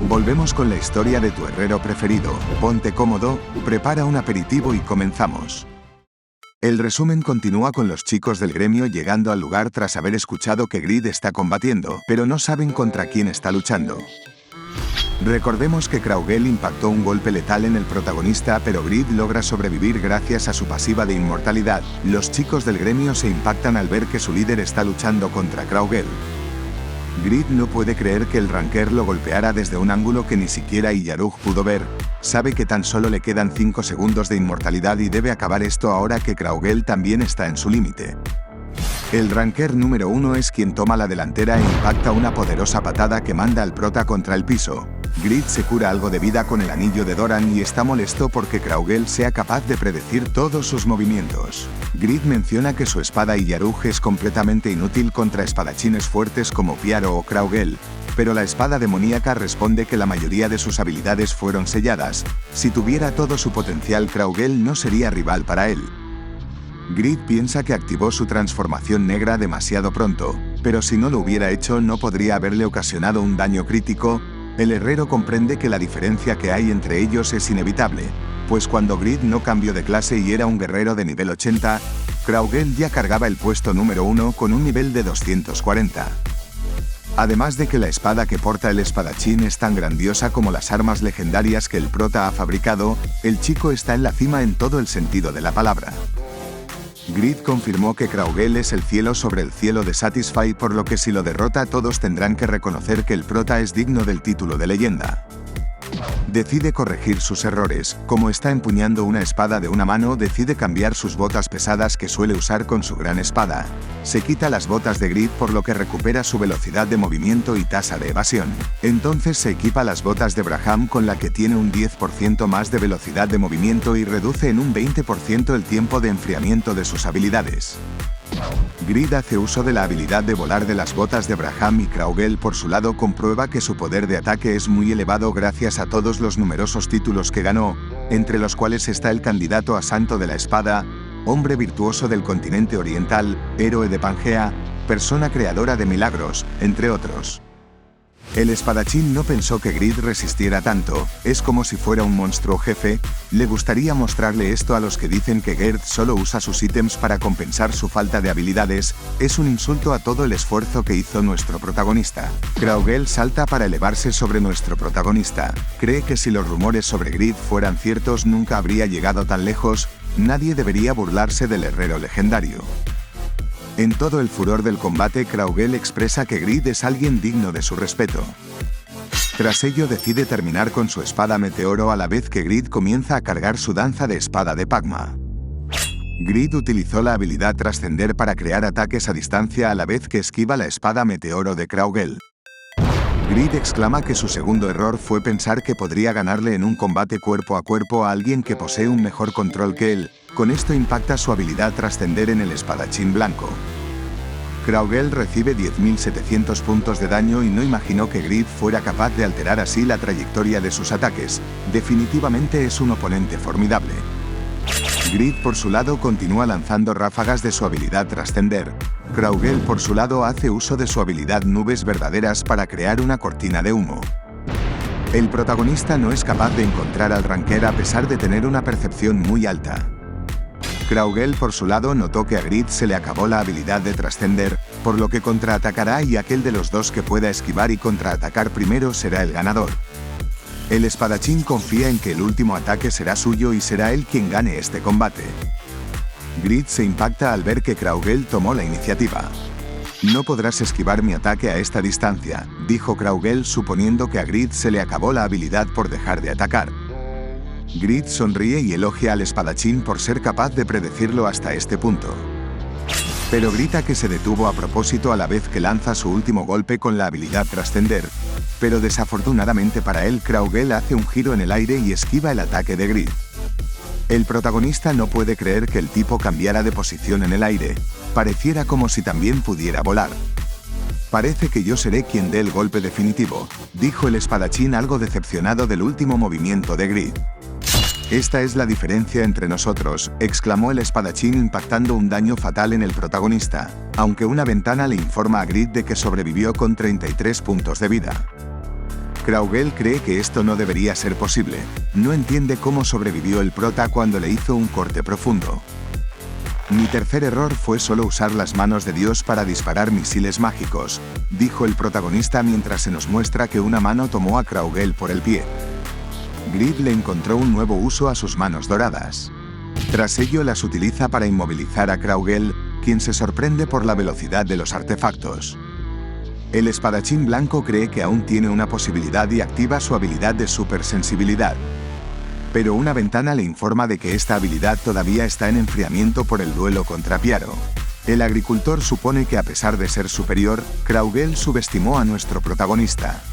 Volvemos con la historia de tu herrero preferido. Ponte cómodo, prepara un aperitivo y comenzamos. El resumen continúa con los chicos del gremio llegando al lugar tras haber escuchado que Grid está combatiendo, pero no saben contra quién está luchando. Recordemos que Kraugel impactó un golpe letal en el protagonista, pero Grid logra sobrevivir gracias a su pasiva de inmortalidad. Los chicos del gremio se impactan al ver que su líder está luchando contra Kraugel. Grid no puede creer que el Ranker lo golpeara desde un ángulo que ni siquiera Yarug pudo ver. Sabe que tan solo le quedan 5 segundos de inmortalidad y debe acabar esto ahora que Kraugel también está en su límite. El Ranker número 1 es quien toma la delantera e impacta una poderosa patada que manda al prota contra el piso. Grid se cura algo de vida con el anillo de Doran y está molesto porque Kraugel sea capaz de predecir todos sus movimientos. Grid menciona que su espada Yarug es completamente inútil contra espadachines fuertes como Piaro o Kraugel, pero la espada demoníaca responde que la mayoría de sus habilidades fueron selladas. Si tuviera todo su potencial, Kraugel no sería rival para él. Grid piensa que activó su transformación negra demasiado pronto, pero si no lo hubiera hecho no podría haberle ocasionado un daño crítico. El herrero comprende que la diferencia que hay entre ellos es inevitable, pues cuando Grid no cambió de clase y era un guerrero de nivel 80, Kraugel ya cargaba el puesto número 1 con un nivel de 240. Además de que la espada que porta el espadachín es tan grandiosa como las armas legendarias que el prota ha fabricado, el chico está en la cima en todo el sentido de la palabra. Grid confirmó que Kraugel es el cielo sobre el cielo de Satisfy, por lo que si lo derrota todos tendrán que reconocer que el prota es digno del título de leyenda. Decide corregir sus errores. Como está empuñando una espada de una mano, decide cambiar sus botas pesadas que suele usar con su gran espada. Se quita las botas de Grid, por lo que recupera su velocidad de movimiento y tasa de evasión. Entonces se equipa las botas de Braham, con la que tiene un 10% más de velocidad de movimiento y reduce en un 20% el tiempo de enfriamiento de sus habilidades. Grid hace uso de la habilidad de volar de las botas de Braham y Kraugel por su lado comprueba que su poder de ataque es muy elevado gracias a todos los numerosos títulos que ganó, entre los cuales está el candidato a Santo de la Espada, hombre virtuoso del continente oriental, héroe de Pangea, persona creadora de milagros, entre otros. El espadachín no pensó que Grid resistiera tanto, es como si fuera un monstruo jefe. Le gustaría mostrarle esto a los que dicen que Gerd solo usa sus ítems para compensar su falta de habilidades. Es un insulto a todo el esfuerzo que hizo nuestro protagonista. Kraugel salta para elevarse sobre nuestro protagonista. Cree que si los rumores sobre Grid fueran ciertos nunca habría llegado tan lejos. Nadie debería burlarse del herrero legendario. En todo el furor del combate, Kraugel expresa que Grid es alguien digno de su respeto. Tras ello decide terminar con su espada meteoro a la vez que Grid comienza a cargar su danza de espada de Pagma. Grid utilizó la habilidad Trascender para crear ataques a distancia a la vez que esquiva la espada meteoro de Kraugel. Grid exclama que su segundo error fue pensar que podría ganarle en un combate cuerpo a cuerpo a alguien que posee un mejor control que él. Con esto impacta su habilidad Trascender en el espadachín blanco. Kraugel recibe 10.700 puntos de daño y no imaginó que Grid fuera capaz de alterar así la trayectoria de sus ataques. Definitivamente es un oponente formidable. Grid por su lado continúa lanzando ráfagas de su habilidad Trascender. Kraugel por su lado hace uso de su habilidad Nubes Verdaderas para crear una cortina de humo. El protagonista no es capaz de encontrar al Ranker a pesar de tener una percepción muy alta. Kraugel por su lado notó que a Grid se le acabó la habilidad de Trascender, por lo que contraatacará y aquel de los dos que pueda esquivar y contraatacar primero será el ganador. El espadachín confía en que el último ataque será suyo y será él quien gane este combate. Grid se impacta al ver que Kraugel tomó la iniciativa. No podrás esquivar mi ataque a esta distancia, dijo Kraugel suponiendo que a Grid se le acabó la habilidad por dejar de atacar. Grid sonríe y elogia al espadachín por ser capaz de predecirlo hasta este punto. Pero grita que se detuvo a propósito a la vez que lanza su último golpe con la habilidad Trascender. Pero desafortunadamente para él, Kraugel hace un giro en el aire y esquiva el ataque de Grid. El protagonista no puede creer que el tipo cambiara de posición en el aire. Pareciera como si también pudiera volar. Parece que yo seré quien dé el golpe definitivo, dijo el espadachín algo decepcionado del último movimiento de Grid. Esta es la diferencia entre nosotros, exclamó el espadachín impactando un daño fatal en el protagonista, aunque una ventana le informa a Grid de que sobrevivió con 33 puntos de vida. Kraugel cree que esto no debería ser posible. No entiende cómo sobrevivió el prota cuando le hizo un corte profundo. Mi tercer error fue solo usar las manos de Dios para disparar misiles mágicos, dijo el protagonista mientras se nos muestra que una mano tomó a Kraugel por el pie. Grid le encontró un nuevo uso a sus manos doradas. Tras ello las utiliza para inmovilizar a Kraugel, quien se sorprende por la velocidad de los artefactos. El espadachín blanco cree que aún tiene una posibilidad y activa su habilidad de supersensibilidad. Pero una ventana le informa de que esta habilidad todavía está en enfriamiento por el duelo contra Piaro. El agricultor supone que a pesar de ser superior, Kraugel subestimó a nuestro protagonista.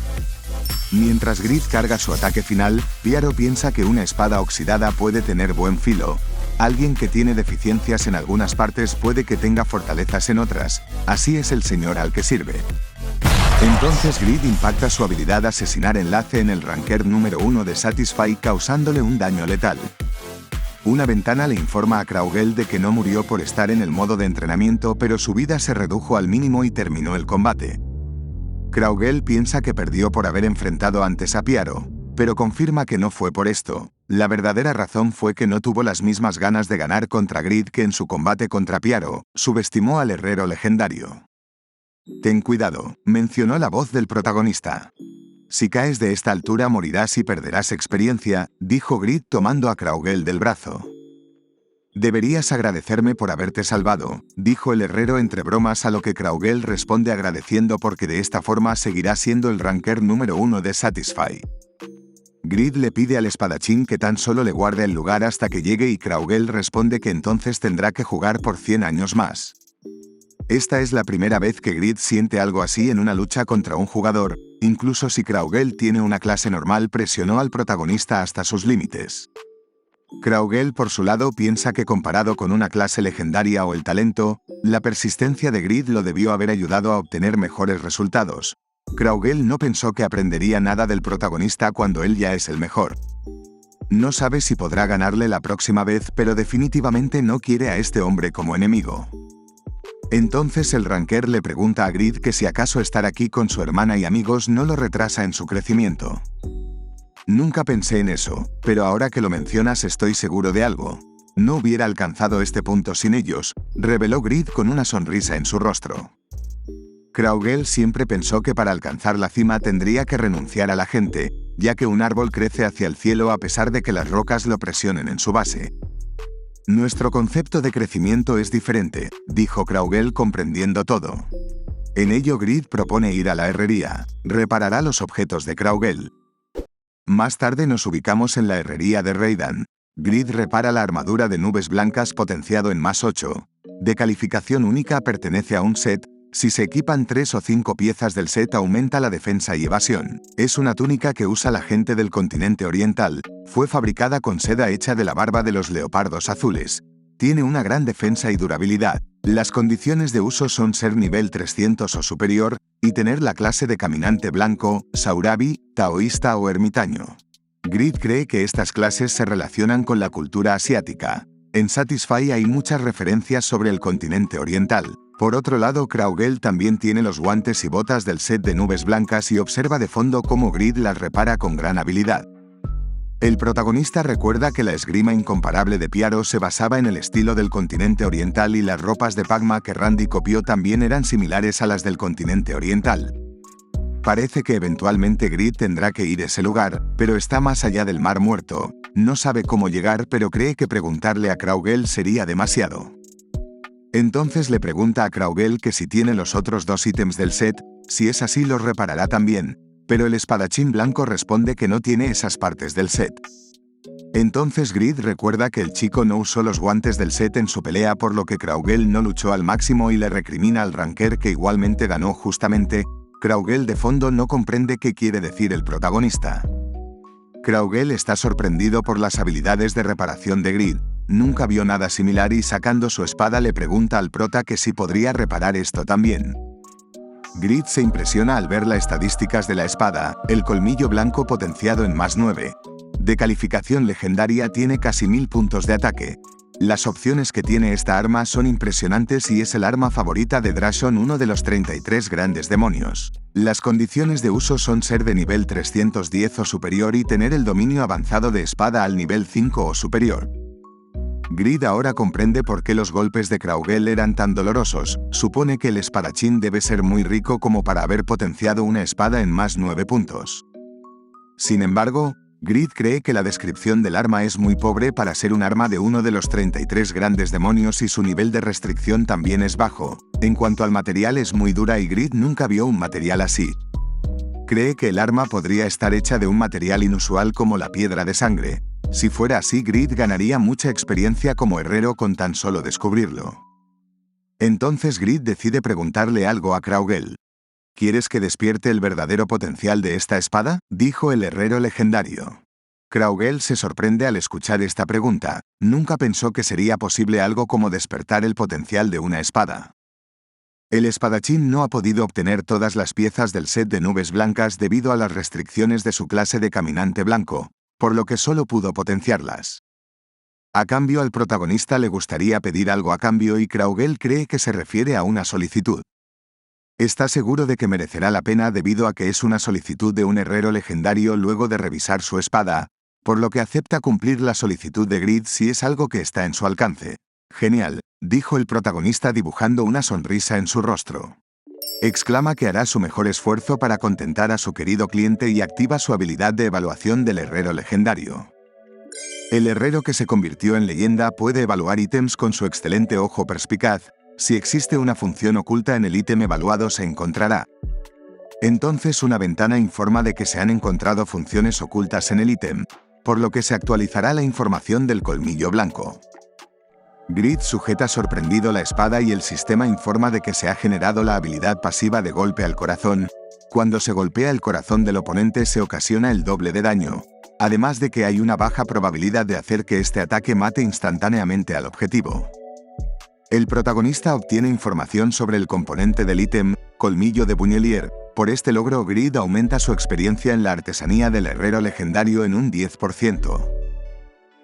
Mientras Grid carga su ataque final, Piaro piensa que una espada oxidada puede tener buen filo. Alguien que tiene deficiencias en algunas partes puede que tenga fortalezas en otras. Así es el señor al que sirve. Entonces Grid impacta su habilidad Asesinar Enlace en el ranker número 1 de Satisfy causándole un daño letal. Una ventana le informa a Kraugel de que no murió por estar en el modo de entrenamiento, pero su vida se redujo al mínimo y terminó el combate. Kraugel piensa que perdió por haber enfrentado antes a Piaro, pero confirma que no fue por esto. La verdadera razón fue que no tuvo las mismas ganas de ganar contra Grid que en su combate contra Piaro, subestimó al herrero legendario. Ten cuidado, mencionó la voz del protagonista. Si caes de esta altura morirás y perderás experiencia, dijo Grid tomando a Kraugel del brazo. Deberías agradecerme por haberte salvado, dijo el herrero entre bromas, a lo que Kraugel responde agradeciendo porque de esta forma seguirá siendo el ranker número 1 de Satisfy. Grid le pide al espadachín que tan solo le guarde el lugar hasta que llegue y Kraugel responde que entonces tendrá que jugar por 100 años más. Esta es la primera vez que Grid siente algo así en una lucha contra un jugador, incluso si Kraugel tiene una clase normal presionó al protagonista hasta sus límites. Kraugel por su lado piensa que comparado con una clase legendaria o el talento, la persistencia de Grid lo debió haber ayudado a obtener mejores resultados. Kraugel no pensó que aprendería nada del protagonista cuando él ya es el mejor. No sabe si podrá ganarle la próxima vez, pero definitivamente no quiere a este hombre como enemigo. Entonces el ranker le pregunta a Grid que si acaso estar aquí con su hermana y amigos no lo retrasa en su crecimiento. Nunca pensé en eso, pero ahora que lo mencionas estoy seguro de algo. No hubiera alcanzado este punto sin ellos, reveló Grid con una sonrisa en su rostro. Kraugel siempre pensó que para alcanzar la cima tendría que renunciar a la gente, ya que un árbol crece hacia el cielo a pesar de que las rocas lo presionen en su base. Nuestro concepto de crecimiento es diferente, dijo Kraugel comprendiendo todo. En ello Grid propone ir a la herrería. Reparará los objetos de Kraugel. Más tarde nos ubicamos en la herrería de Raiden. Grid repara la armadura de nubes blancas potenciado en +8. De calificación única, pertenece a un set. Si se equipan 3 o 5 piezas del set aumenta la defensa y evasión. Es una túnica que usa la gente del continente oriental. Fue fabricada con seda hecha de la barba de los leopardos azules. Tiene una gran defensa y durabilidad. Las condiciones de uso son ser nivel 300 o superior, y tener la clase de caminante blanco, saurabi, taoísta o ermitaño. Grid cree que estas clases se relacionan con la cultura asiática. En Satisfy hay muchas referencias sobre el continente oriental. Por otro lado, Kraugel también tiene los guantes y botas del set de nubes blancas y observa de fondo cómo Grid las repara con gran habilidad. El protagonista recuerda que la esgrima incomparable de Piaro se basaba en el estilo del continente oriental y las ropas de Pagma que Randy copió también eran similares a las del continente oriental. Parece que eventualmente Grid tendrá que ir a ese lugar, pero está más allá del Mar Muerto. No sabe cómo llegar, pero cree que preguntarle a Kraugel sería demasiado. Entonces le pregunta a Kraugel que si tiene los otros 2 ítems del set, si es así los reparará también, pero el espadachín blanco responde que no tiene esas partes del set. Entonces Grid recuerda que el chico no usó los guantes del set en su pelea, por lo que Kraugel no luchó al máximo y le recrimina al ranker que igualmente ganó justamente. Kraugel de fondo no comprende qué quiere decir el protagonista. Kraugel está sorprendido por las habilidades de reparación de Grid. Nunca vio nada similar y sacando su espada le pregunta al prota que si podría reparar esto también. Grid se impresiona al ver las estadísticas de la espada, el colmillo blanco potenciado en +9. De calificación legendaria tiene casi 1000 puntos de ataque. Las opciones que tiene esta arma son impresionantes y es el arma favorita de Drashon, uno de los 33 grandes demonios. Las condiciones de uso son ser de nivel 310 o superior y tener el dominio avanzado de espada al nivel 5 o superior. Grid ahora comprende por qué los golpes de Kraugel eran tan dolorosos. Supone que el espadachín debe ser muy rico como para haber potenciado una espada en más 9 puntos. Sin embargo, Grid cree que la descripción del arma es muy pobre para ser un arma de uno de los 33 grandes demonios y su nivel de restricción también es bajo. En cuanto al material, es muy dura y Grid nunca vio un material así. Cree que el arma podría estar hecha de un material inusual como la piedra de sangre. Si fuera así, Grid ganaría mucha experiencia como herrero con tan solo descubrirlo. Entonces Grid decide preguntarle algo a Kraugel. ¿Quieres que despierte el verdadero potencial de esta espada?, dijo el herrero legendario. Kraugel se sorprende al escuchar esta pregunta. Nunca pensó que sería posible algo como despertar el potencial de una espada. El espadachín no ha podido obtener todas las piezas del set de nubes blancas debido a las restricciones de su clase de caminante blanco, por lo que solo pudo potenciarlas. A cambio, al protagonista le gustaría pedir algo a cambio y Kraugel cree que se refiere a una solicitud. Está seguro de que merecerá la pena debido a que es una solicitud de un herrero legendario luego de revisar su espada, por lo que acepta cumplir la solicitud de Grid si es algo que está en su alcance. Genial, dijo el protagonista dibujando una sonrisa en su rostro. Exclama que hará su mejor esfuerzo para contentar a su querido cliente y activa su habilidad de evaluación del herrero legendario. El herrero que se convirtió en leyenda puede evaluar ítems con su excelente ojo perspicaz. Si existe una función oculta en el ítem evaluado se encontrará. Entonces una ventana informa de que se han encontrado funciones ocultas en el ítem, por lo que se actualizará la información del colmillo blanco. Grid sujeta sorprendido la espada y el sistema informa de que se ha generado la habilidad pasiva de golpe al corazón. Cuando se golpea el corazón del oponente se ocasiona el doble de daño, además de que hay una baja probabilidad de hacer que este ataque mate instantáneamente al objetivo. El protagonista obtiene información sobre el componente del ítem, colmillo de Buñelier. Por este logro, Grid aumenta su experiencia en la artesanía del herrero legendario en un 10%.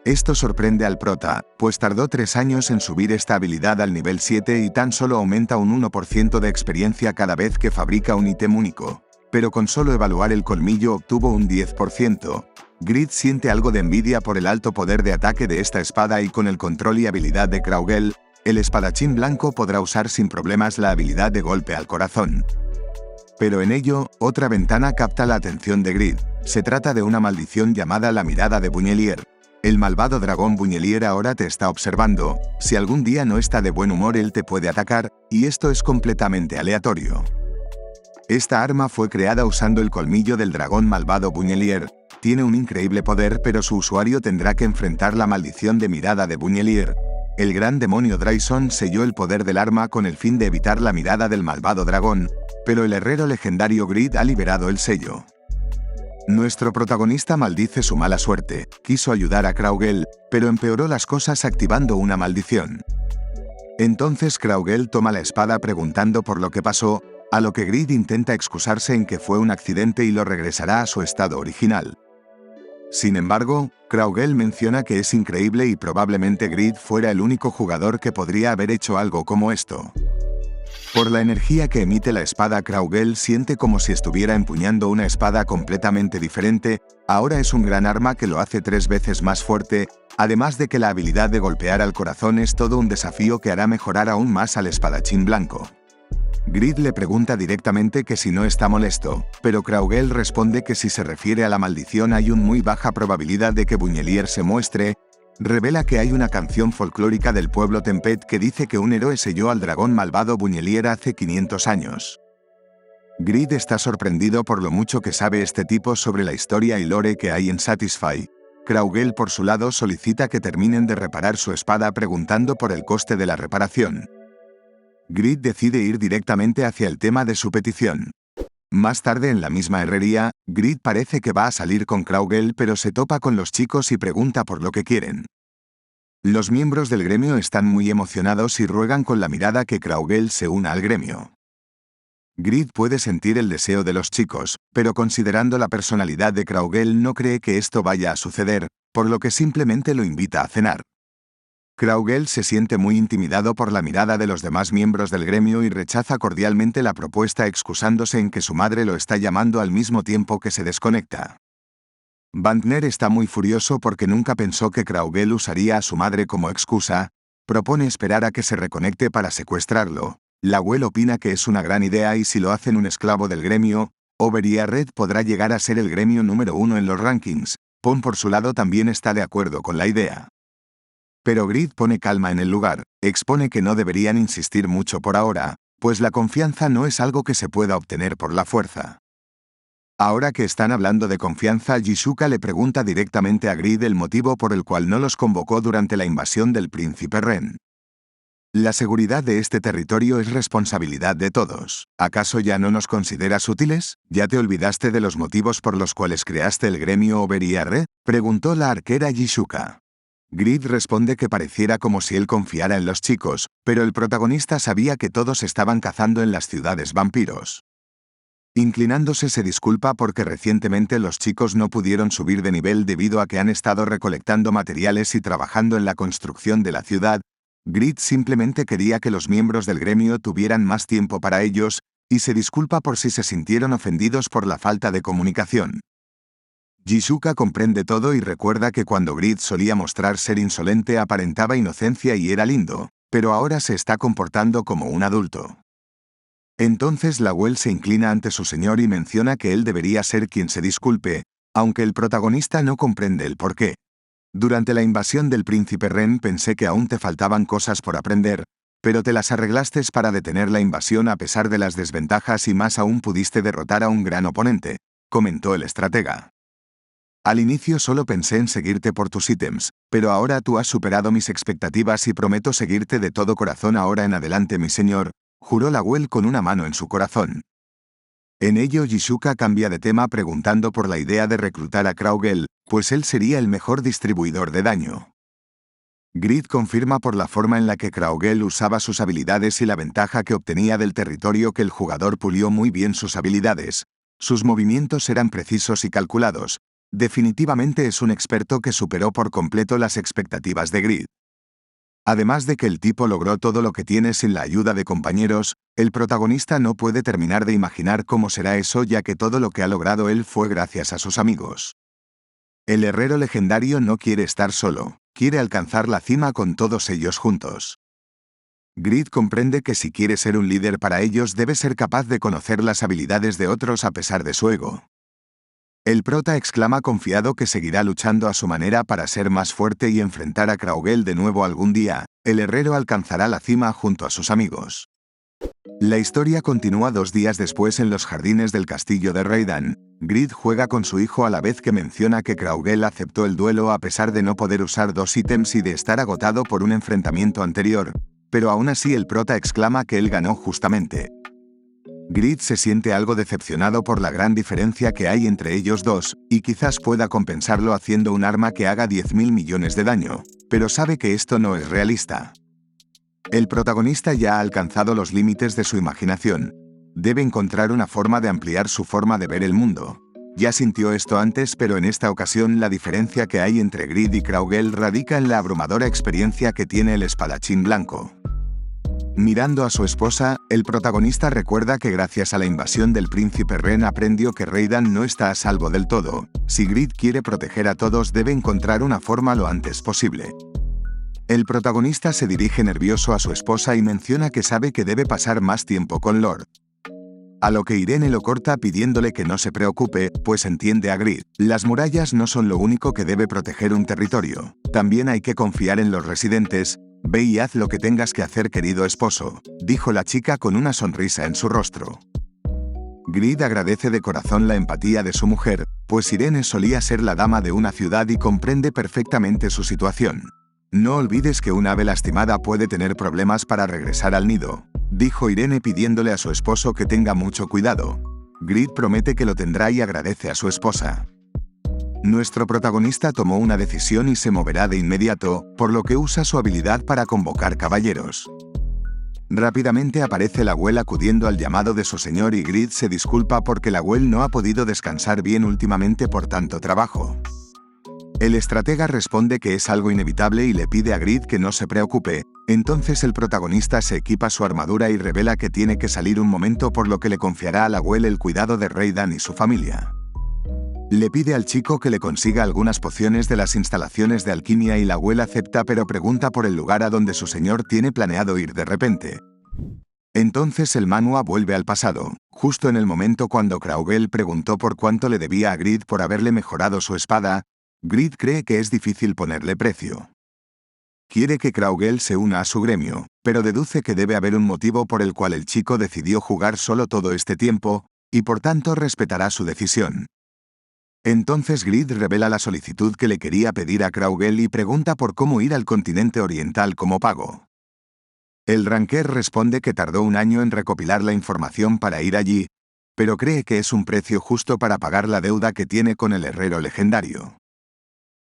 Esto sorprende al prota, pues tardó 3 años en subir esta habilidad al nivel 7 y tan solo aumenta un 1% de experiencia cada vez que fabrica un ítem único. Pero con solo evaluar el colmillo obtuvo un 10%. Grid siente algo de envidia por el alto poder de ataque de esta espada y con el control y habilidad de Kraugel, el espadachín blanco podrá usar sin problemas la habilidad de golpe al corazón. Pero en ello, otra ventana capta la atención de Grid. Se trata de una maldición llamada la mirada de Buñelier. El malvado dragón Buñelier ahora te está observando. Si algún día no está de buen humor, él te puede atacar, y esto es completamente aleatorio. Esta arma fue creada usando el colmillo del dragón malvado Buñelier. Tiene un increíble poder, pero su usuario tendrá que enfrentar la maldición de mirada de Buñelier. El gran demonio Dryson selló el poder del arma con el fin de evitar la mirada del malvado dragón, pero el herrero legendario Grid ha liberado el sello. Nuestro protagonista maldice su mala suerte. Quiso ayudar a Kraugel, pero empeoró las cosas activando una maldición. Entonces Kraugel toma la espada preguntando por lo que pasó, a lo que Grid intenta excusarse en que fue un accidente y lo regresará a su estado original. Sin embargo, Kraugel menciona que es increíble y probablemente Grid fuera el único jugador que podría haber hecho algo como esto. Por la energía que emite la espada, Kraugel siente como si estuviera empuñando una espada completamente diferente. Ahora es un gran arma que lo hace 3 veces más fuerte, además de que la habilidad de golpear al corazón es todo un desafío que hará mejorar aún más al espadachín blanco. Grid le pregunta directamente que si no está molesto, pero Kraugel responde que si se refiere a la maldición hay una muy baja probabilidad de que Buñelier se muestre. Revela que hay una canción folclórica del pueblo Tempet que dice que un héroe selló al dragón malvado Buñelier hace 500 años. Grid está sorprendido por lo mucho que sabe este tipo sobre la historia y lore que hay en Satisfy. Kraugel por su lado solicita que terminen de reparar su espada preguntando por el coste de la reparación. Grid decide ir directamente hacia el tema de su petición. Más tarde en la misma herrería, Grid parece que va a salir con Kraugel pero se topa con los chicos y pregunta por lo que quieren. Los miembros del gremio están muy emocionados y ruegan con la mirada que Kraugel se una al gremio. Grid puede sentir el deseo de los chicos, pero considerando la personalidad de Kraugel no cree que esto vaya a suceder, por lo que simplemente lo invita a cenar. Kraugel se siente muy intimidado por la mirada de los demás miembros del gremio y rechaza cordialmente la propuesta excusándose en que su madre lo está llamando al mismo tiempo que se desconecta. Bandner está muy furioso porque nunca pensó que Kraugel usaría a su madre como excusa, propone esperar a que se reconecte para secuestrarlo. Lawel opina que es una gran idea y si lo hacen un esclavo del gremio, Overia Red podrá llegar a ser el gremio número 1 en los rankings. Pon por su lado también está de acuerdo con la idea. Pero Grid pone calma en el lugar, expone que no deberían insistir mucho por ahora, pues la confianza no es algo que se pueda obtener por la fuerza. Ahora que están hablando de confianza, Jisuka le pregunta directamente a Grid el motivo por el cual no los convocó durante la invasión del príncipe Ren. La seguridad de este territorio es responsabilidad de todos. ¿Acaso ya no nos consideras útiles? ¿Ya te olvidaste de los motivos por los cuales creaste el gremio Overia Red? Preguntó la arquera Jisuka. Grid responde que pareciera como si él confiara en los chicos, pero el protagonista sabía que todos estaban cazando en las ciudades vampiros. Inclinándose se disculpa porque recientemente los chicos no pudieron subir de nivel debido a que han estado recolectando materiales y trabajando en la construcción de la ciudad. Grid simplemente quería que los miembros del gremio tuvieran más tiempo para ellos, y se disculpa por si se sintieron ofendidos por la falta de comunicación. Jisuka comprende todo y recuerda que cuando Grid solía mostrar ser insolente aparentaba inocencia y era lindo, pero ahora se está comportando como un adulto. Entonces Lawel se inclina ante su señor y menciona que él debería ser quien se disculpe, aunque el protagonista no comprende el porqué. Durante la invasión del príncipe Ren pensé que aún te faltaban cosas por aprender, pero te las arreglaste para detener la invasión a pesar de las desventajas y más aún pudiste derrotar a un gran oponente, comentó el estratega. Al inicio solo pensé en seguirte por tus ítems, pero ahora tú has superado mis expectativas y prometo seguirte de todo corazón ahora en adelante mi señor, juró Lawel con una mano en su corazón. En ello Jisuka cambia de tema preguntando por la idea de reclutar a Kraugel, pues él sería el mejor distribuidor de daño. Grid confirma por la forma en la que Kraugel usaba sus habilidades y la ventaja que obtenía del territorio que el jugador pulió muy bien sus habilidades. Sus movimientos eran precisos y calculados. Definitivamente es un experto que superó por completo las expectativas de Grid. Además de que el tipo logró todo lo que tiene sin la ayuda de compañeros, el protagonista no puede terminar de imaginar cómo será eso ya que todo lo que ha logrado él fue gracias a sus amigos. El herrero legendario no quiere estar solo, quiere alcanzar la cima con todos ellos juntos. Grid comprende que si quiere ser un líder para ellos debe ser capaz de conocer las habilidades de otros a pesar de su ego. El prota exclama confiado que seguirá luchando a su manera para ser más fuerte y enfrentar a Kraugel de nuevo algún día. El herrero alcanzará la cima junto a sus amigos. La historia continúa 2 días después en los jardines del castillo de Reidan. Grid juega con su hijo a la vez que menciona que Kraugel aceptó el duelo a pesar de no poder usar 2 ítems y de estar agotado por un enfrentamiento anterior, pero aún así el prota exclama que él ganó justamente. Grid se siente algo decepcionado por la gran diferencia que hay entre ellos dos, y quizás pueda compensarlo haciendo un arma que haga 10.000 millones de daño, pero sabe que esto no es realista. El protagonista ya ha alcanzado los límites de su imaginación. Debe encontrar una forma de ampliar su forma de ver el mundo. Ya sintió esto antes, pero en esta ocasión la diferencia que hay entre Grid y Kraugel radica en la abrumadora experiencia que tiene el espadachín blanco. Mirando a su esposa, el protagonista recuerda que gracias a la invasión del príncipe Ren aprendió que Reidan no está a salvo del todo. Si Grid quiere proteger a todos debe encontrar una forma lo antes posible. El protagonista se dirige nervioso a su esposa y menciona que sabe que debe pasar más tiempo con Lord. A lo que Irene lo corta pidiéndole que no se preocupe, pues entiende a Grid. Las murallas no son lo único que debe proteger un territorio. También hay que confiar en los residentes. Ve y haz lo que tengas que hacer, querido esposo, dijo la chica con una sonrisa en su rostro. Grid agradece de corazón la empatía de su mujer, pues Irene solía ser la dama de una ciudad y comprende perfectamente su situación. No olvides que un ave lastimada puede tener problemas para regresar al nido, dijo Irene pidiéndole a su esposo que tenga mucho cuidado. Grid promete que lo tendrá y agradece a su esposa. Nuestro protagonista tomó una decisión y se moverá de inmediato, por lo que usa su habilidad para convocar caballeros. Rápidamente aparece Lawel acudiendo al llamado de su señor y Grid se disculpa porque Lawel no ha podido descansar bien últimamente por tanto trabajo. El estratega responde que es algo inevitable y le pide a Grid que no se preocupe. Entonces el protagonista se equipa su armadura y revela que tiene que salir un momento, por lo que le confiará a la Well el cuidado de Raiden y su familia. Le pide al chico que le consiga algunas pociones de las instalaciones de alquimia y la Well acepta, pero pregunta por el lugar a donde su señor tiene planeado ir de repente. Entonces el manhwa vuelve al pasado, justo en el momento cuando Kraugel preguntó por cuánto le debía a Grid por haberle mejorado su espada. Grid cree que es difícil ponerle precio. Quiere que Kraugel se una a su gremio, pero deduce que debe haber un motivo por el cual el chico decidió jugar solo todo este tiempo, y por tanto respetará su decisión. Entonces Grid revela la solicitud que le quería pedir a Kraugel y pregunta por cómo ir al continente oriental como pago. El ranker responde que tardó un año en recopilar la información para ir allí, pero cree que es un precio justo para pagar la deuda que tiene con el herrero legendario.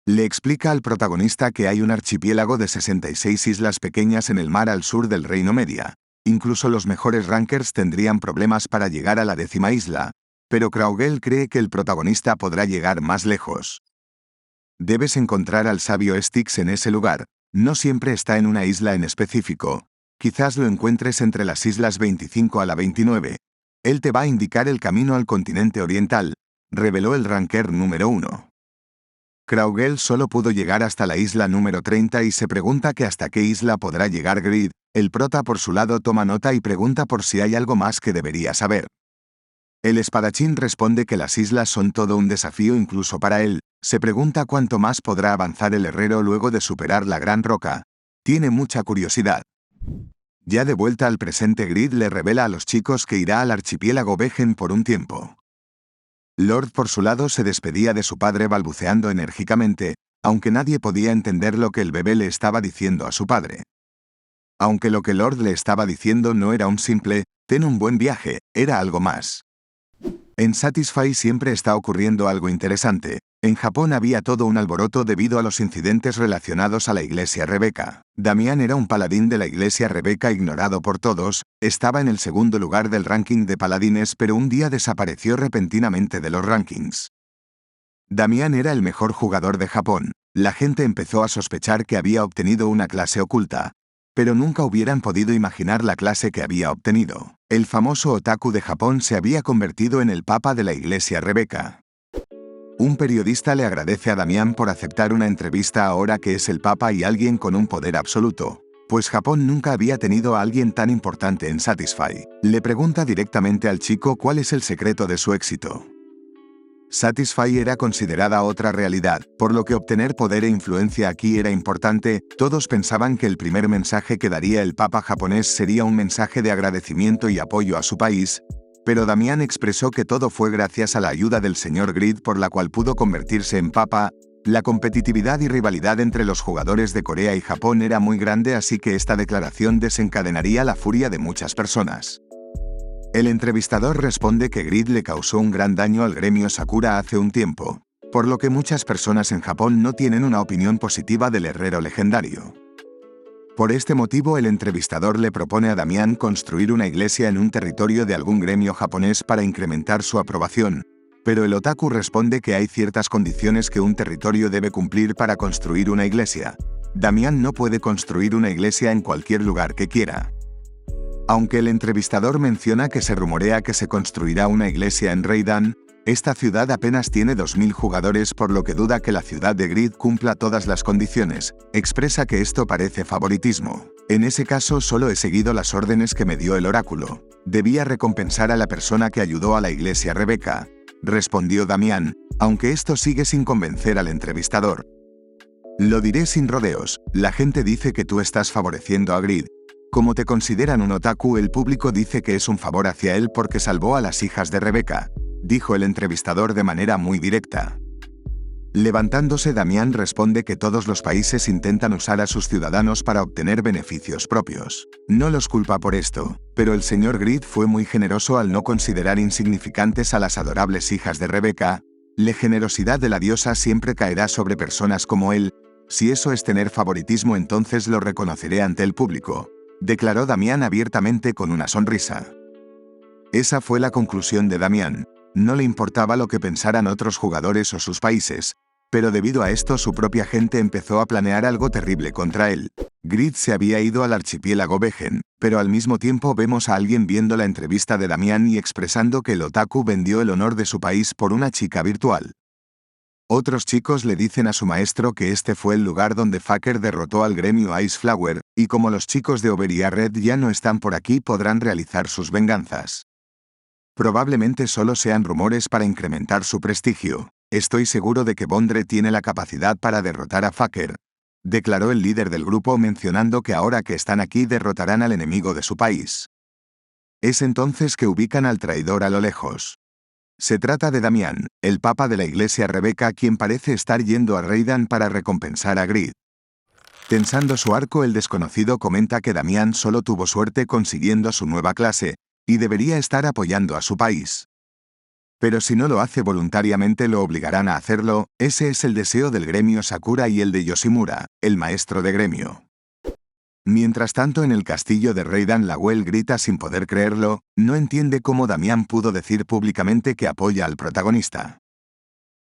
Le explica al protagonista que hay un archipiélago de 66 islas pequeñas en el mar al sur del Reino Media. Incluso los mejores rankers tendrían problemas para llegar a la 10ª isla, pero Kraugel cree que el protagonista podrá llegar más lejos. Debes encontrar al sabio Styx en ese lugar, no siempre está en una isla en específico. Quizás lo encuentres entre las islas 25 a la 29. Él te va a indicar el camino al continente oriental, reveló el ranker número 1. Kraugel solo pudo llegar hasta la isla número 30 y se pregunta que hasta qué isla podrá llegar Grid. El prota por su lado toma nota y pregunta por si hay algo más que debería saber. El espadachín responde que las islas son todo un desafío incluso para él. Se pregunta cuánto más podrá avanzar el herrero luego de superar la gran roca. Tiene mucha curiosidad. Ya de vuelta al presente, Grid le revela a los chicos que irá al archipiélago Vegen por un tiempo. Lord por su lado se despedía de su padre balbuceando enérgicamente, aunque nadie podía entender lo que el bebé le estaba diciendo a su padre. Aunque lo que Lord le estaba diciendo no era un simple «ten un buen viaje», era algo más. En Satisfy siempre está ocurriendo algo interesante. En Japón había todo un alboroto debido a los incidentes relacionados a la iglesia Rebeca. Damián era un paladín de la iglesia Rebeca ignorado por todos, estaba en el segundo lugar del ranking de paladines, pero un día desapareció repentinamente de los rankings. Damián era el mejor jugador de Japón. La gente empezó a sospechar que había obtenido una clase oculta, pero nunca hubieran podido imaginar la clase que había obtenido. El famoso otaku de Japón se había convertido en el papa de la iglesia Rebeca. Un periodista le agradece a Damián por aceptar una entrevista ahora que es el papa y alguien con un poder absoluto, pues Japón nunca había tenido a alguien tan importante en Satisfy. Le pregunta directamente al chico cuál es el secreto de su éxito. Satisfy era considerada otra realidad, por lo que obtener poder e influencia aquí era importante. Todos pensaban que el primer mensaje que daría el papa japonés sería un mensaje de agradecimiento y apoyo a su país, pero Damián expresó que todo fue gracias a la ayuda del señor Grid por la cual pudo convertirse en papa. La competitividad y rivalidad entre los jugadores de Corea y Japón era muy grande, así que esta declaración desencadenaría la furia de muchas personas. El entrevistador responde que Grid le causó un gran daño al gremio Sakura hace un tiempo, por lo que muchas personas en Japón no tienen una opinión positiva del herrero legendario. Por este motivo el entrevistador le propone a Damián construir una iglesia en un territorio de algún gremio japonés para incrementar su aprobación, pero el otaku responde que hay ciertas condiciones que un territorio debe cumplir para construir una iglesia. Damián no puede construir una iglesia en cualquier lugar que quiera. Aunque el entrevistador menciona que se rumorea que se construirá una iglesia en Reidan, esta ciudad apenas tiene 2000 jugadores, por lo que duda que la ciudad de Grid cumpla todas las condiciones. Expresa que esto parece favoritismo. En ese caso solo he seguido las órdenes que me dio el oráculo. Debía recompensar a la persona que ayudó a la iglesia Rebeca, respondió Damián, aunque esto sigue sin convencer al entrevistador. Lo diré sin rodeos, la gente dice que tú estás favoreciendo a Grid. Como te consideran un otaku, el público dice que es un favor hacia él porque salvó a las hijas de Rebeca, dijo el entrevistador de manera muy directa. Levantándose, Damián responde que todos los países intentan usar a sus ciudadanos para obtener beneficios propios. No los culpa por esto, pero el señor Grid fue muy generoso al no considerar insignificantes a las adorables hijas de Rebeca. La generosidad de la diosa siempre caerá sobre personas como él. Si eso es tener favoritismo, entonces lo reconoceré ante el público, declaró Damián abiertamente con una sonrisa. Esa fue la conclusión de Damián. No le importaba lo que pensaran otros jugadores o sus países. Pero debido a esto su propia gente empezó a planear algo terrible contra él. Grid se había ido al archipiélago Vejen, pero al mismo tiempo vemos a alguien viendo la entrevista de Damián y expresando que el otaku vendió el honor de su país por una chica virtual. Otros chicos le dicen a su maestro que este fue el lugar donde Faker derrotó al gremio Ice Flower, y como los chicos de Oberia Red ya no están por aquí podrán realizar sus venganzas. Probablemente solo sean rumores para incrementar su prestigio. Estoy seguro de que Bondre tiene la capacidad para derrotar a Faker, declaró el líder del grupo mencionando que ahora que están aquí derrotarán al enemigo de su país. Es entonces que ubican al traidor a lo lejos. Se trata de Damián, el papa de la iglesia Rebeca, quien parece estar yendo a Reidan para recompensar a Grid. Tensando su arco, el desconocido comenta que Damián solo tuvo suerte consiguiendo su nueva clase, y debería estar apoyando a su país. Pero si no lo hace voluntariamente lo obligarán a hacerlo. Ese es el deseo del gremio Sakura y el de Yoshimura, el maestro de gremio. Mientras tanto en el castillo de Reidan Lawel grita sin poder creerlo, no entiende cómo Damián pudo decir públicamente que apoya al protagonista.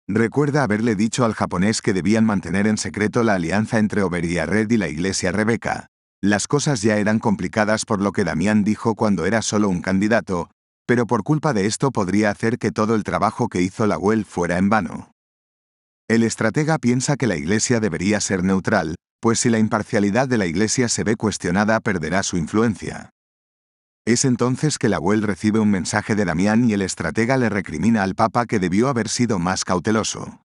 Recuerda haberle dicho al japonés que debían mantener en secreto la alianza entre Oberia Red y la iglesia Rebeca. Las cosas ya eran complicadas por lo que Damián dijo cuando era solo un candidato, pero por culpa de esto podría hacer que todo el trabajo que hizo Lawel fuera en vano. El estratega piensa que la iglesia debería ser neutral, pues si la imparcialidad de la iglesia se ve cuestionada perderá su influencia. Es entonces que Lawel recibe un mensaje de Damián y el estratega le recrimina al papa que debió haber sido más cauteloso.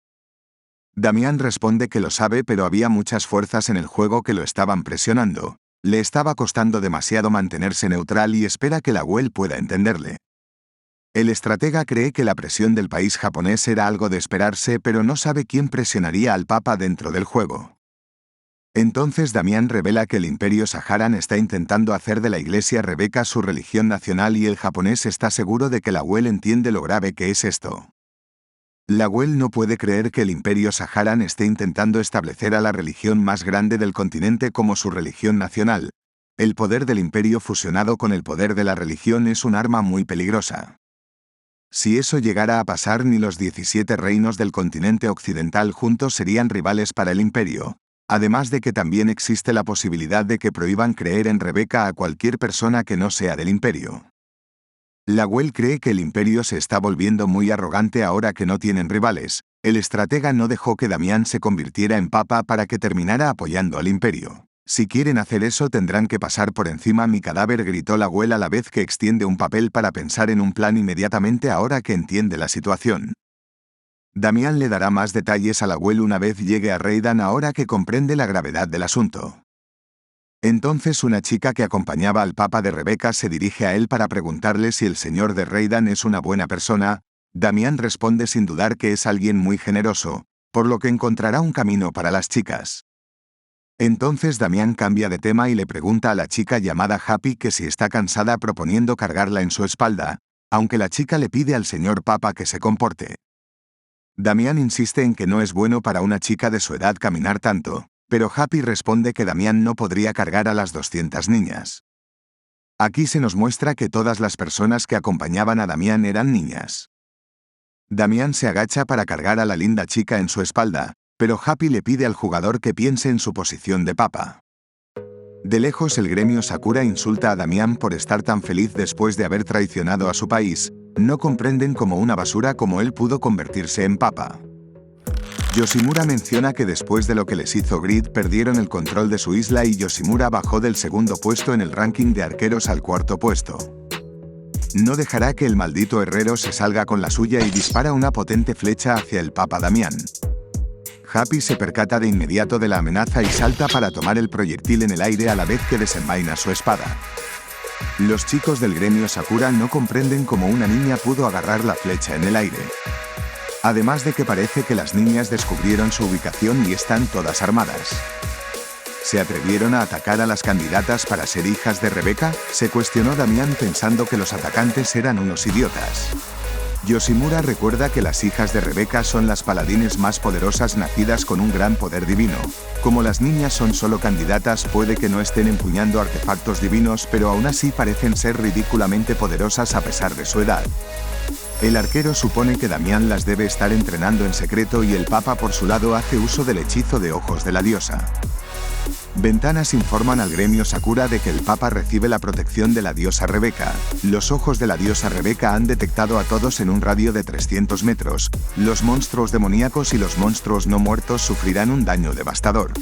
Damián responde que lo sabe, pero había muchas fuerzas en el juego que lo estaban presionando. Le estaba costando demasiado mantenerse neutral y espera que Lawel pueda entenderle. El estratega cree que la presión del país japonés era algo de esperarse, pero no sabe quién presionaría al papa dentro del juego. Entonces Damián revela que el imperio Saharan está intentando hacer de la iglesia Rebeca su religión nacional y el japonés está seguro de que Lawel entiende lo grave que es esto. Lawel no puede creer que el imperio Saharan esté intentando establecer a la religión más grande del continente como su religión nacional. El poder del imperio fusionado con el poder de la religión es un arma muy peligrosa. Si eso llegara a pasar, ni los 17 reinos del continente occidental juntos serían rivales para el imperio. Además de que también existe la posibilidad de que prohíban creer en Rebeca a cualquier persona que no sea del imperio. Lawel cree que el imperio se está volviendo muy arrogante ahora que no tienen rivales. El estratega no dejó que Damián se convirtiera en papa para que terminara apoyando al imperio. Si quieren hacer eso tendrán que pasar por encima mi cadáver, gritó Lawel a la vez que extiende un papel para pensar en un plan inmediatamente ahora que entiende la situación. Damián le dará más detalles a Lawel una vez llegue a Reidan ahora que comprende la gravedad del asunto. Entonces una chica que acompañaba al papa de Rebeca se dirige a él para preguntarle si el señor de Reidan es una buena persona. Damián responde sin dudar que es alguien muy generoso, por lo que encontrará un camino para las chicas. Entonces Damián cambia de tema y le pregunta a la chica llamada Happy que si está cansada proponiendo cargarla en su espalda, aunque la chica le pide al señor papa que se comporte. Damián insiste en que no es bueno para una chica de su edad caminar tanto, pero Happy responde que Damián no podría cargar a las 200 niñas. Aquí se nos muestra que todas las personas que acompañaban a Damián eran niñas. Damián se agacha para cargar a la linda chica en su espalda, pero Happy le pide al jugador que piense en su posición de papa. De lejos el gremio Sakura insulta a Damián por estar tan feliz después de haber traicionado a su país. No comprenden cómo una basura como él pudo convertirse en papa. Yoshimura menciona que después de lo que les hizo Grid perdieron el control de su isla y Yoshimura bajó del segundo puesto en el ranking de arqueros al cuarto puesto. No dejará que el maldito herrero se salga con la suya y dispara una potente flecha hacia el papa Damián. Happy se percata de inmediato de la amenaza y salta para tomar el proyectil en el aire a la vez que desenvaina su espada. Los chicos del gremio Sakura no comprenden cómo una niña pudo agarrar la flecha en el aire. Además de que parece que las niñas descubrieron su ubicación y están todas armadas. ¿Se atrevieron a atacar a las candidatas para ser hijas de Rebeca?, se cuestionó Damián pensando que los atacantes eran unos idiotas. Yoshimura recuerda que las hijas de Rebeca son las paladines más poderosas nacidas con un gran poder divino. Como las niñas son solo candidatas, puede que no estén empuñando artefactos divinos, pero aún así parecen ser ridículamente poderosas a pesar de su edad. El arquero supone que Damián las debe estar entrenando en secreto y el Papa por su lado hace uso del hechizo de ojos de la diosa. Ventanas informan al gremio Sakura de que el Papa recibe la protección de la diosa Rebeca. Los ojos de la diosa Rebeca han detectado a todos en un radio de 300 metros. Los monstruos demoníacos y los monstruos no muertos sufrirán un daño devastador.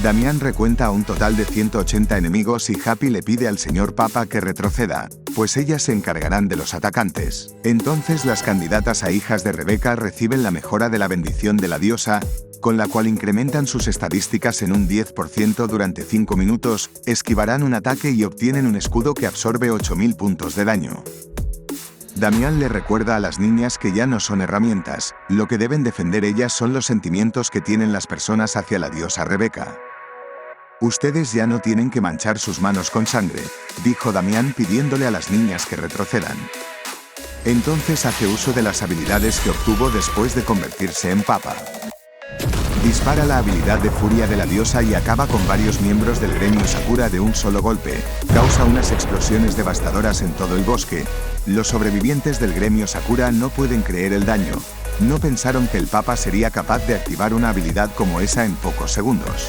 Damián recuenta a un total de 180 enemigos y Happy le pide al señor Papa que retroceda, pues ellas se encargarán de los atacantes. Entonces las candidatas a hijas de Rebeca reciben la mejora de la bendición de la diosa, con la cual incrementan sus estadísticas en un 10% durante 5 minutos, esquivarán un ataque y obtienen un escudo que absorbe 8000 puntos de daño. Damián le recuerda a las niñas que ya no son herramientas, lo que deben defender ellas son los sentimientos que tienen las personas hacia la diosa Rebeca. Ustedes ya no tienen que manchar sus manos con sangre, dijo Damián pidiéndole a las niñas que retrocedan. Entonces hace uso de las habilidades que obtuvo después de convertirse en Papa. Dispara la habilidad de furia de la diosa y acaba con varios miembros del gremio Sakura de un solo golpe, causa unas explosiones devastadoras en todo el bosque. Los sobrevivientes del gremio Sakura no pueden creer el daño, no pensaron que el Papa sería capaz de activar una habilidad como esa en pocos segundos.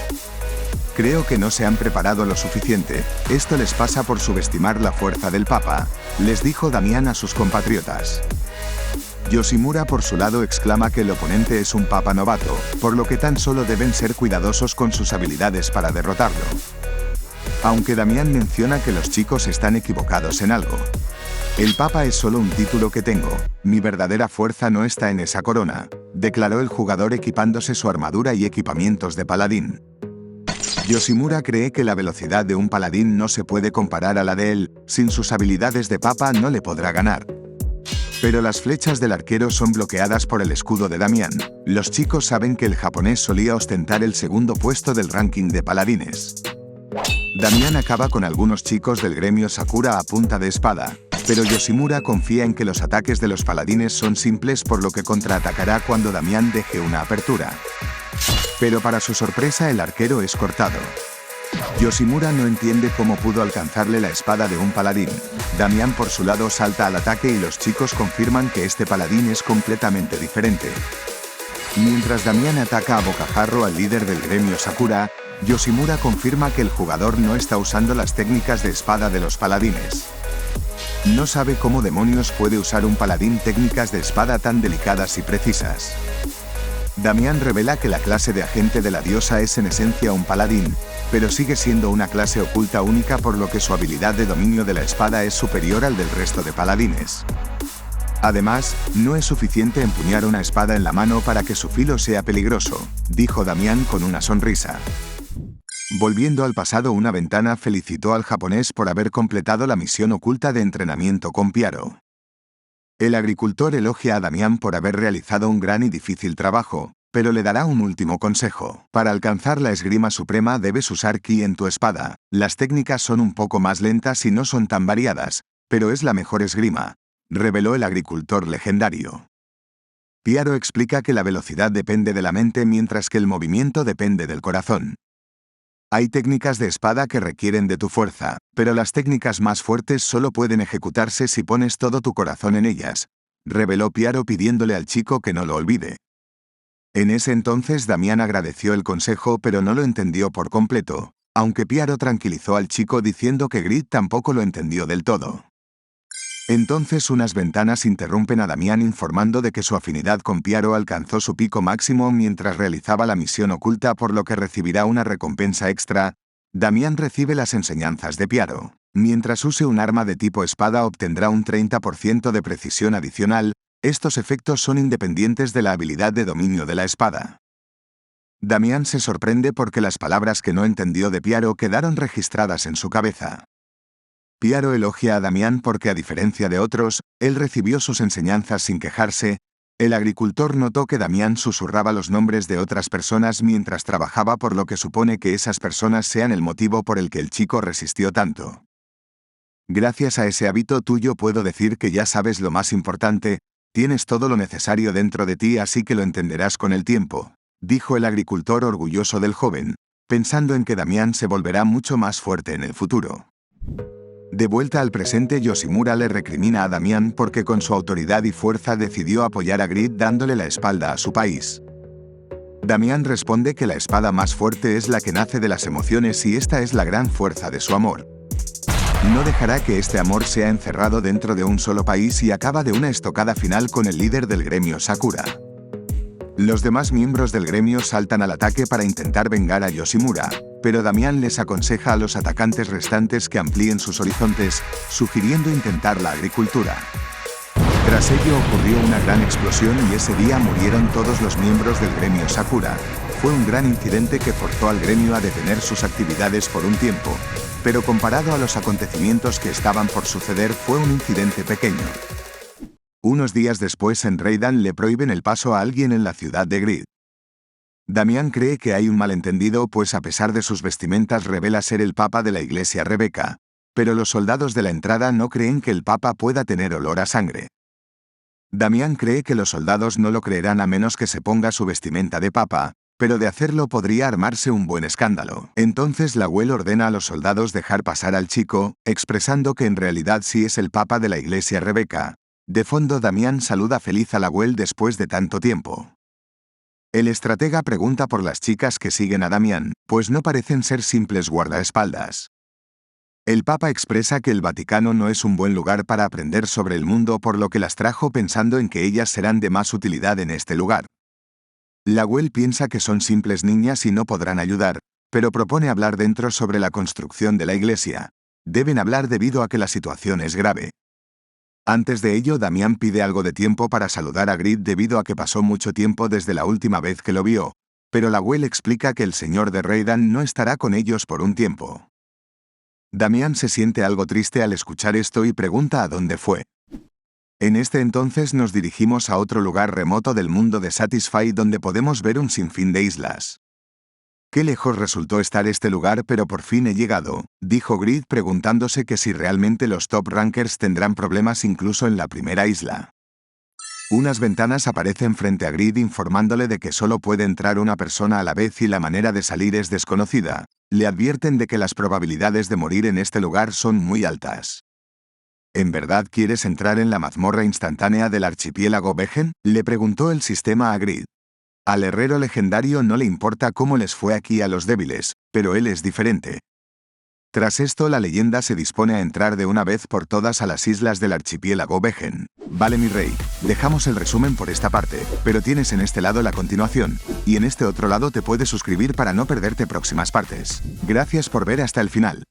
Creo que no se han preparado lo suficiente, esto les pasa por subestimar la fuerza del Papa, les dijo Damián a sus compatriotas. Yoshimura por su lado exclama que el oponente es un Papa novato, por lo que tan solo deben ser cuidadosos con sus habilidades para derrotarlo. Aunque Damián menciona que los chicos están equivocados en algo. El Papa es solo un título que tengo, mi verdadera fuerza no está en esa corona, declaró el jugador equipándose su armadura y equipamientos de paladín. Yoshimura cree que la velocidad de un paladín no se puede comparar a la de él, sin sus habilidades de Papa no le podrá ganar. Pero las flechas del arquero son bloqueadas por el escudo de Damián. Los chicos saben que el japonés solía ostentar el segundo puesto del ranking de paladines. Damián acaba con algunos chicos del gremio Sakura a punta de espada, pero Yoshimura confía en que los ataques de los paladines son simples por lo que contraatacará cuando Damián deje una apertura. Pero para su sorpresa el arquero es cortado. Yoshimura no entiende cómo pudo alcanzarle la espada de un paladín. Damián por su lado salta al ataque y los chicos confirman que este paladín es completamente diferente. Mientras Damián ataca a bocajarro al líder del gremio Sakura, Yoshimura confirma que el jugador no está usando las técnicas de espada de los paladines. No sabe cómo demonios puede usar un paladín técnicas de espada tan delicadas y precisas. Damián revela que la clase de agente de la diosa es en esencia un paladín, pero sigue siendo una clase oculta única por lo que su habilidad de dominio de la espada es superior al del resto de paladines. Además, no es suficiente empuñar una espada en la mano para que su filo sea peligroso, dijo Damián con una sonrisa. Volviendo al pasado, una ventana felicitó al japonés por haber completado la misión oculta de entrenamiento con Piaro. El agricultor elogia a Damián por haber realizado un gran y difícil trabajo, pero le dará un último consejo. Para alcanzar la esgrima suprema debes usar ki en tu espada. Las técnicas son un poco más lentas y no son tan variadas, pero es la mejor esgrima, reveló el agricultor legendario. Piaro explica que la velocidad depende de la mente mientras que el movimiento depende del corazón. Hay técnicas de espada que requieren de tu fuerza, pero las técnicas más fuertes solo pueden ejecutarse si pones todo tu corazón en ellas, reveló Piaro pidiéndole al chico que no lo olvide. En ese entonces Damián agradeció el consejo pero no lo entendió por completo, aunque Piaro tranquilizó al chico diciendo que Grid tampoco lo entendió del todo. Entonces unas ventanas interrumpen a Damián informando de que su afinidad con Piaro alcanzó su pico máximo mientras realizaba la misión oculta por lo que recibirá una recompensa extra. Damián recibe las enseñanzas de Piaro. Mientras use un arma de tipo espada obtendrá un 30% de precisión adicional, estos efectos son independientes de la habilidad de dominio de la espada. Damián se sorprende porque las palabras que no entendió de Piaro quedaron registradas en su cabeza. Piaro elogia a Damián porque a diferencia de otros, él recibió sus enseñanzas sin quejarse. El agricultor notó que Damián susurraba los nombres de otras personas mientras trabajaba por lo que supone que esas personas sean el motivo por el que el chico resistió tanto. Gracias a ese hábito tuyo puedo decir que ya sabes lo más importante, tienes todo lo necesario dentro de ti así que lo entenderás con el tiempo, dijo el agricultor orgulloso del joven, pensando en que Damián se volverá mucho más fuerte en el futuro. De vuelta al presente, Yoshimura le recrimina a Damián porque con su autoridad y fuerza decidió apoyar a Grid dándole la espalda a su país. Damián responde que la espada más fuerte es la que nace de las emociones y esta es la gran fuerza de su amor. No dejará que este amor sea encerrado dentro de un solo país y acaba de una estocada final con el líder del gremio Sakura. Los demás miembros del gremio saltan al ataque para intentar vengar a Yoshimura, pero Damián les aconseja a los atacantes restantes que amplíen sus horizontes, sugiriendo intentar la agricultura. Tras ello ocurrió una gran explosión y ese día murieron todos los miembros del gremio Sakura. Fue un gran incidente que forzó al gremio a detener sus actividades por un tiempo, pero comparado a los acontecimientos que estaban por suceder fue un incidente pequeño. Unos días después en Reidan le prohíben el paso a alguien en la ciudad de Grid. Damián cree que hay un malentendido pues a pesar de sus vestimentas revela ser el papa de la iglesia Rebeca, pero los soldados de la entrada no creen que el papa pueda tener olor a sangre. Damián cree que los soldados no lo creerán a menos que se ponga su vestimenta de papa, pero de hacerlo podría armarse un buen escándalo. Entonces Lawel ordena a los soldados dejar pasar al chico, expresando que en realidad sí es el papa de la iglesia Rebeca. De fondo Damián saluda feliz a Lawel después de tanto tiempo. El estratega pregunta por las chicas que siguen a Damián, pues no parecen ser simples guardaespaldas. El Papa expresa que el Vaticano no es un buen lugar para aprender sobre el mundo, por lo que las trajo pensando en que ellas serán de más utilidad en este lugar. Lawel piensa que son simples niñas y no podrán ayudar, pero propone hablar dentro sobre la construcción de la iglesia. Deben hablar debido a que la situación es grave. Antes de ello, Damián pide algo de tiempo para saludar a Grid debido a que pasó mucho tiempo desde la última vez que lo vio, pero Lawel explica que el señor de Reidan no estará con ellos por un tiempo. Damián se siente algo triste al escuchar esto y pregunta a dónde fue. En este entonces nos dirigimos a otro lugar remoto del mundo de Satisfy donde podemos ver un sinfín de islas. Qué lejos resultó estar este lugar, pero por fin he llegado, dijo Grid preguntándose que si realmente los top rankers tendrán problemas incluso en la primera isla. Unas ventanas aparecen frente a Grid informándole de que solo puede entrar una persona a la vez y la manera de salir es desconocida. Le advierten de que las probabilidades de morir en este lugar son muy altas. ¿En verdad quieres entrar en la mazmorra instantánea del archipiélago Vejen?, le preguntó el sistema a Grid. Al herrero legendario no le importa cómo les fue aquí a los débiles, pero él es diferente. Tras esto la leyenda se dispone a entrar de una vez por todas a las islas del archipiélago Vejen. Vale mi rey, dejamos el resumen por esta parte, pero tienes en este lado la continuación, y en este otro lado te puedes suscribir para no perderte próximas partes. Gracias por ver hasta el final.